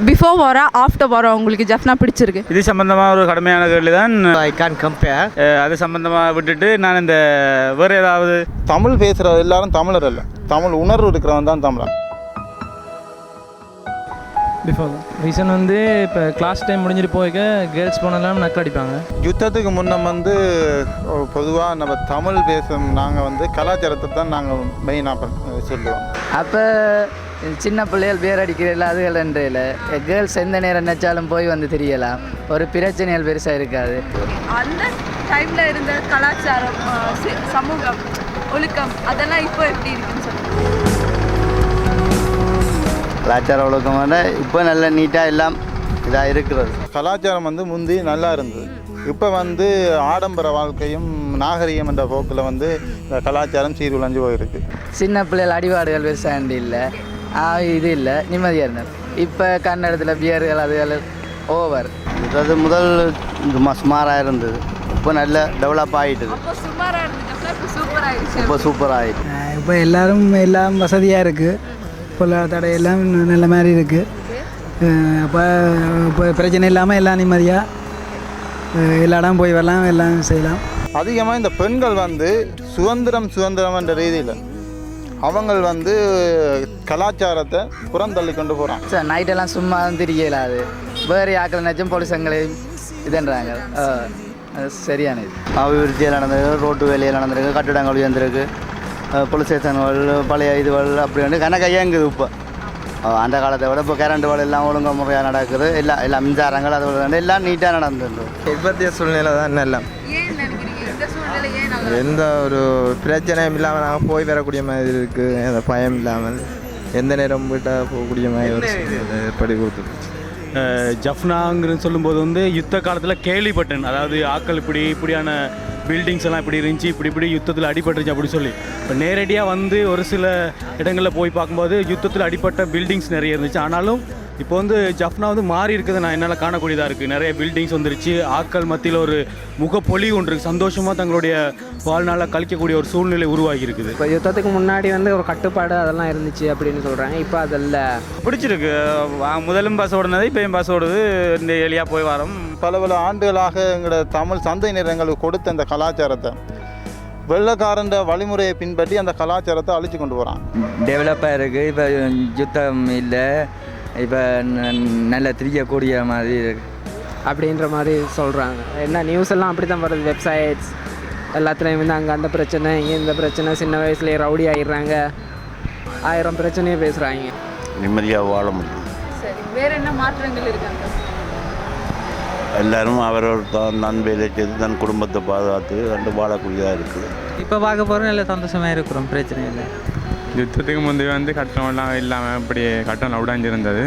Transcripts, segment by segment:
Before வாரா after வாரா உங்களுக்கு ஜஃப்னா பிடிச்சிருக்கு? இது சம்பந்தமாக ஒரு கடுமையான கேள்வி தான். I can compare. அது சம்பந்தமாக விட்டுட்டு நான் இந்த வேறு ஏதாவது தமிழ் பேசுகிற எல்லாரும் தமிழர் அல்ல, தமிழ் உணர்வு இருக்கிறவன் தான் தமிழர். பிஃபோர் ரீசன் வந்து இப்போ கிளாஸ் டைம் முடிஞ்சிட்டு போய்க்க கேர்ள்ஸ் போனெல்லாம் நக்கல் அடிப்பாங்க. யுத்தத்துக்கு முன்னம் வந்து பொதுவாக நம்ம தமிழ் பேசும் நாங்கள் வந்து கலாச்சாரத்தை தான் நாங்கள் மெயினாக சொல்லுவோம். அப்போ சின்ன பிள்ளைகள் பேர் அடிக்கிறதில்ல, அதுகள் என்றையில் கேர்ள்ஸ் எந்த நேரம் நினச்சாலும் போய் வந்து தெரியலாம், ஒரு பிரச்சனைகள் பெருசாக இருக்காது. அந்த டைமில் இருந்த கலாச்சாரம், சமூகம், ஒழுக்கம் அதெல்லாம் இப்போ எப்படி இருக்குன்னு சொல்லுங்கள். கலாச்சார ஒழுக்கம் வந்து இப்போ நல்ல நீட்டாக எல்லாம் இதாக இருக்கிறது. கலாச்சாரம் வந்து முந்தி நல்லா இருந்தது. இப்போ வந்து ஆடம்பர வாழ்க்கையும் நாகரிகம் என்ற போக்கில் வந்து இந்த கலாச்சாரம் சீர்குலைஞ்சு போயிருக்கு. சின்ன பிள்ளைகள் அடிபாடுகள் பெருசாண்டி இல்லை, இது இல்லை, நிம்மதியாக இருந்தது. இப்போ கன்னடத்தில் பியர்கள் அதுகள் ஓவர். அது முதல் சுமாராக இருந்தது, இப்போ நல்ல டெவலப் ஆகிட்டுது. இப்போ சூப்பராக ஆகிட்டு. இப்போ எல்லாம் வசதியாக இருக்குது, பொருளாதார எல்லாம் நல்ல மாதிரி இருக்குது. அப்போ இப்போ பிரச்சனை இல்லாமல் எல்லாம் நிம்மதியாக எல்லா இடம் போய் வரலாம், எல்லாம் செய்யலாம். அதிகமாக இந்த பெண்கள் வந்து சுதந்திரம் என்ற ரீதியில் அவங்க வந்து கலாச்சாரத்தை புறந்தள்ளி கொண்டு போகிறாங்க. சார் நைட்டெல்லாம் சும்மா தெரியலாது, வேறு ஆக்கள் நினச்சும் போலீஸங்களை இதுன்றாங்க. சரியான இது அபிவிருத்தியில் நடந்திருக்கு, ரோட்டு வேலையில் நடந்திருக்கு, கட்டிடங்கள் உயர்ந்திருக்கு, போலீஸ் ஸ்டேஷன்கள் பழைய இதுகள் அப்படி வந்து கணக்கையாங்குது. இப்போ அந்த காலத்தை விட இப்போ கரண்ட் வேலை எல்லாம் ஒழுங்கு முறையாக நடக்குது. எல்லாம் மின்சாரங்கள் அது வந்து எல்லாம் நீட்டாக நடந்துருக்கு. இப்பத்திய சூழ்நிலை தான் எல்லாம் எந்த ஒரு பிரச்சனையும் இல்லாமல் நாங்கள் போய் வரக்கூடிய மாதிரி இருக்குது. அந்த பயம் இல்லாமல் எந்த நேரம் போயிட்டால் போகக்கூடிய மாதிரி ஒரு ஏற்படி கொடுத்துருச்சு. ஜஃப்னாங்கிறது சொல்லும்போது வந்து யுத்த காலத்தில் கேள்விப்பட்டேன். அதாவது ஆக்கள் இப்படியான பில்டிங்ஸ் எல்லாம் இப்படி இருந்துச்சு, இப்படி யுத்தத்தில் அடிபட்டுருச்சு அப்படி சொல்லி. இப்போ நேரடியாக வந்து ஒரு சில இடங்களில் போய் பார்க்கும்போது யுத்தத்தில் அடிப்பட்ட பில்டிங்ஸ் நிறைய இருந்துச்சு. ஆனாலும் இப்போ வந்து ஜஃப்னா வந்து மாறி இருக்குது, நான் என்னால் காணக்கூடியதாக இருக்குது. நிறைய பில்டிங்ஸ் வந்துருச்சு, ஆக்கள் மத்தியில் ஒரு முகப்பொலி ஒன்று இருக்குது, சந்தோஷமாக தங்களுடைய வாழ்நாளில் கழிக்கக்கூடிய ஒரு சூழ்நிலை உருவாகி இருக்குது. இப்போ யுத்தத்துக்கு முன்னாடி வந்து ஒரு கட்டுப்பாடு அதெல்லாம் இருந்துச்சு அப்படின்னு சொல்கிறாங்க. இப்போ அதெல்லாம் பிடிச்சிருக்கு. முதலும் பஸ் ஓடுனது, இப்போயும் பஸ் ஓடுது, இந்த எளியாக போய் வரோம். பல ஆண்டுகளாக எங்களோட தமிழ் சந்தையினர் எங்களுக்கு கொடுத்த அந்த கலாச்சாரத்தை வெள்ளக்காரன் வழிமுறையை பின்பற்றி அந்த கலாச்சாரத்தை அழிச்சு கொண்டு போகிறான். டெவலப்பாக இருக்குது. இப்போ யுத்தம் இல்லை, இப்போ நல்ல திரிக்கக்கூடிய மாதிரி இருக்குது அப்படின்ற மாதிரி சொல்கிறாங்க. என்ன நியூஸ் எல்லாம் அப்படி தான் வருது, வெப்சைட்ஸ் எல்லாத்துலேயும் வந்து அங்கே அந்த பிரச்சனை, இங்கே இந்த பிரச்சனை, சின்ன வயசுலேயே ரவுடி ஆகிடுறாங்க, 1000 பிரச்சனையே பேசுகிறாங்க. நிம்மதியாக வாழ முடியும். சரி, வேறு என்ன மாற்றங்கள் இருக்காங்க? எல்லாரும் அவரவர் தான் வேலை செய்து தன் குடும்பத்தை பாதுகாத்து ரெண்டு வாழக்கூடியதாக இருக்குது. இப்போ பார்க்க போகிறோம், நல்ல சந்தோஷமாக இருக்கிறோம், பிரச்சனை இல்லை. யுத்தத்துக்கு முந்தைய வந்து கட்டணம்லாம் இல்லாமல் இப்படி கட்டணம் உடைஞ்சிருந்தது.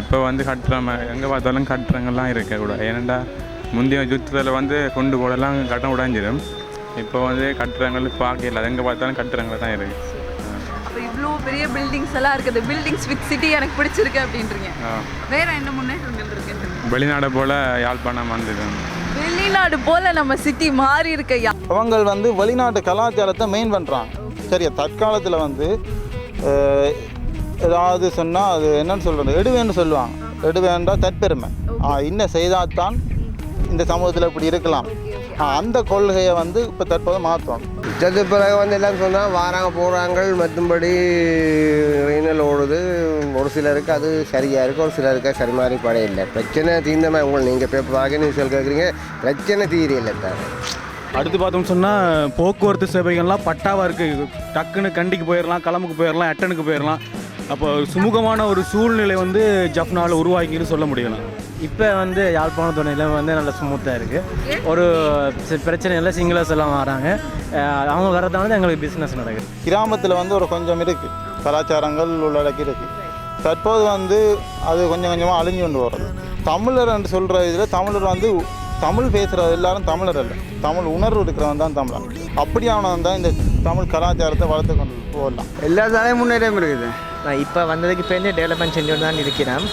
இப்போ வந்து கட்டுறம் எங்கே பார்த்தாலும் கட்டுறங்கள்லாம் இருக்கக்கூடாது. ஏனெண்டா முந்தைய யுத்தத்தில் வந்து கொண்டு போடலாம் கட்டணம் உடைஞ்சிடும். இப்போ வந்து கட்டுறங்கள் பார்க்கல, எங்கே பார்த்தாலும் கட்டுறங்கள் தான் இருக்குது. அப்போ இவ்வளோ பெரிய பில்டிங்ஸ் எல்லாம் இருக்குது, பில்டிங்ஸ் வித் சிட்டி எனக்கு பிடிச்சிருக்கு அப்படின்றீங்க. வேறு என்ன முன்னேற்றங்கள் இருக்குது? வெளிநாடு போல் யாழ்ப்பாணம் வந்தது, வெளிநாடு போல் நம்ம சிட்டி மாறி இருக்கையா. அவங்க வந்து வெளிநாட்டு கலாச்சாரத்தை மெயின் பண்ணுறாங்க. சரியா, தற்காலத்தில் வந்து ஏதாவது சொன்னால் அது என்னன்னு சொல்கிறது, எடுவேன்னு சொல்லுவாங்க. எடுவேன்றா தற்பெருமை, இன்னும் செய்தால்தான் இந்த சமூகத்தில் இப்படி இருக்கலாம். அந்த கொள்கையை வந்து இப்போ தற்போது மாற்றணும். யுத்தத்து பிறகு வந்து எல்லாம் சொன்னால் வாராங்க போகிறாங்க, மற்றும்படி ரயிலில் ஓடுது. ஒரு சிலருக்கு அது சரியாக இருக்குது, ஒரு சிலருக்கு சரி மாதிரி படையில்லை. பிரச்சனை தீர்ந்தமாக உங்களுக்கு நீங்கள் இப்போ பார்க்க நியூஸில் கேட்குறீங்க, பிரச்சனை தீரியலை தான். அடுத்து பார்த்தோம்னு சொன்னால் போக்குவரத்து சேவைகள்லாம் பட்டாவாக இருக்குது. டக்குன்னு கண்டிக்கு போயிடலாம், கிளம்புக்கு போயிடலாம், எட்டனுக்கு போயிடலாம். அப்போ சுமூகமான ஒரு சூழ்நிலை வந்து ஜஃப்னாவில் உருவாக்கின்னு சொல்ல முடியலாம். இப்போ வந்து யாழ்ப்பாணத்தோட நிலைமை வந்து நல்ல ஸ்மூத்தாக இருக்குது. ஒரு பிரச்சனை இல்லை, சிங்களர்ஸ் எல்லாம் வராங்க, அவங்க வரதானது எங்களுக்கு பிஸ்னஸ் நடக்குது. கிராமத்தில் வந்து ஒரு கொஞ்சம் இருக்குது, கலாச்சாரங்கள் உள்ளடக்கி இருக்குது. தற்போது வந்து அது கொஞ்சம் கொஞ்சமாக அழிஞ்சு கொண்டு வர்றது. தமிழர் என்று சொல்கிற இதில் தமிழர் வந்து தமிழ் பேசுகிறது எல்லாரும் தமிழர் அல்ல, தமிழ் உணர்வு இருக்கிறவன் தான் தமிழன். அப்படியானவன் தான் இந்த தமிழ் கலாச்சாரத்தை வளர்த்து கொண்டு போகலாம். எல்லா தலையும் முன்னேற்றம் இருக்குது. நான் இப்போ வந்ததுக்கு இப்போ டெவலப்மெண்ட் செஞ்சு தான் இருக்கிறேன்.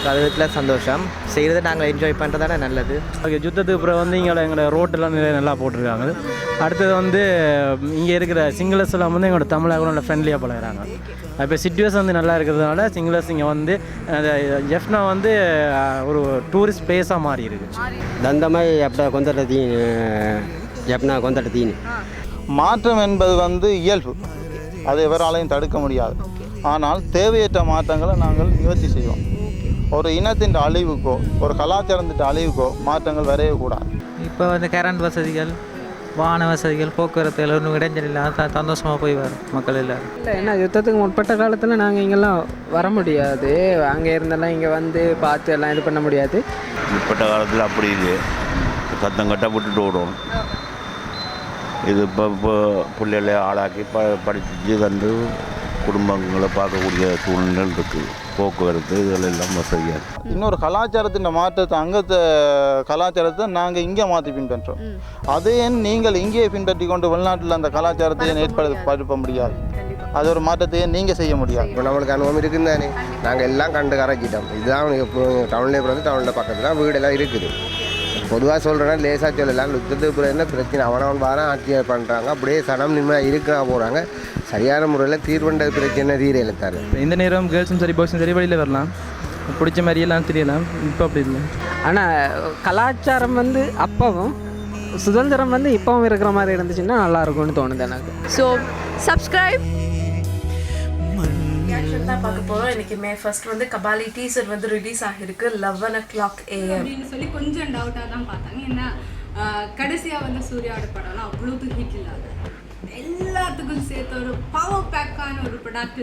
அது விதத்தில் சந்தோஷம். செய்கிறத நாங்கள் என்ஜாய் பண்ணுறதான நல்லது. ஓகே, யுத்தத்துக்கு அப்புறம் வந்து எங்களோட ரோட்டெல்லாம் நிறைய நல்லா போட்டிருக்காங்க. அடுத்தது வந்து இங்கே இருக்கிற சிங்களர்ஸ் எல்லாம் வந்து எங்களோட தமிழாக நல்லா ஃப்ரெண்ட்லியாக பழகிறாங்க. இப்போ சிச்சுவேஷன் வந்து நல்லா இருக்கிறதுனால சிங்களர்ஸ் இங்கே வந்து ஜெஃப்னா வந்து ஒரு டூரிஸ்ட் பிளேஸாக மாறி இருக்கு. தந்தமாய் எப்போ கொண்டாட தீனி ஜப்னா கொண்டாட தீனி மாற்றம் என்பது வந்து இயல்பு, அதை எவராலையும் தடுக்க முடியாது. ஆனால் தேவையற்ற மாற்றங்களை நாங்கள் நிவர்த்தி செய்வோம். ஒரு இனத்தின் அழிவுக்கோ ஒரு கலாச்சாரத்தின் அழிவுக்கோ மாற்றங்கள் வரையவே கூடாது. இப்போ வந்து கரண்ட் வசதிகள், வாகன வசதிகள், போக்குவரத்து ஒன்றும் இடைஞ்சல் இல்லாத சந்தோஷமாக போய் வரும் மக்கள் எல்லோரும். இல்லை என்ன யுத்தத்துக்கு முற்பட்ட காலத்தில் நாங்கள் இங்கெல்லாம் வர முடியாது. அங்கே இருந்தெல்லாம் இங்கே வந்து பார்த்து எல்லாம் இது பண்ண முடியாது. முற்பட்ட காலத்தில் அப்படி இல்லை, சத்தம் கட்ட விட்டுட்டு ஓடும். இது இப்போ பிள்ளைகளை ஆளாக்கி படித்து கண்டு குடும்பங்களை பார்க்கக்கூடிய சூழ்நிலை இருக்குது. போக்குவரத்து இதெல்லாம் வசதியாக இருக்குது. இன்னொரு கலாச்சாரத்தின் மாற்றத்தை அங்கத்தை கலாச்சாரத்தை நாங்கள் இங்கே மாற்றி பின்பற்றோம். அதே நீங்கள் இங்கேயே பின்பற்றி கொண்டு வெளிநாட்டில் அந்த கலாச்சாரத்தையும் ஏற்படுத்த முடியாது. அது ஒரு மாற்றத்தையே நீங்கள் செய்ய முடியாது. இப்போ நம்மளுக்கு அனுபவம் இருக்குன்னு தானே நாங்கள் எல்லாம் கண்டு கரைச்சிட்டோம். இதுதான் டவுன்லேயே பிறந்து டவுனில் பக்கத்தில் வீடெல்லாம் இருக்குது. பொதுவாக சொல்கிறேன்னா லேசாக சொல்லலாம். யுத்தத்துக்கு பிறகு என்ன பிரச்சனை, அவனவன் வாரம் ஆட்சியை பண்ணுறாங்க. அப்படியே சனம் நிம்மதியாக இருக்கிறா போகிறாங்க. சரியான முறையில் தீர்வுண்ட பிரச்சனை தீரையில் தாரு. இந்த நேரம் கேர்ள்ஸும் சரி பாய்ஸும் சரி வெளியில் வரலாம், பிடிச்ச மாதிரியெல்லாம் தெரியலாம். இப்போ அப்படி இல்லை. ஆனால் கலாச்சாரம் வந்து அப்பவும் சுதந்திரம் வந்து இப்போவும் இருக்கிற மாதிரி இருந்துச்சுன்னா நல்லாயிருக்கும்னு தோணுது எனக்கு. So subscribe. தான் பார்க்க போகிறோம். இன்றைக்கி May 1 வந்து கபாலி டீசர் வந்து ரிலீஸ் ஆகிருக்கு 11 AM அப்படின்னு சொல்லி கொஞ்சம் டவுட்டாக தான் பார்த்தாங்க. ஏன்னா கடைசியாக வந்து சூர்யாவோட படம்லாம் அவ்வளோது ஹிட் இல்லாத எல்லாத்துக்கும் சேர்த்து ஒரு பவர் பேக்கான ஒரு ப்ராடக்ட் தான்.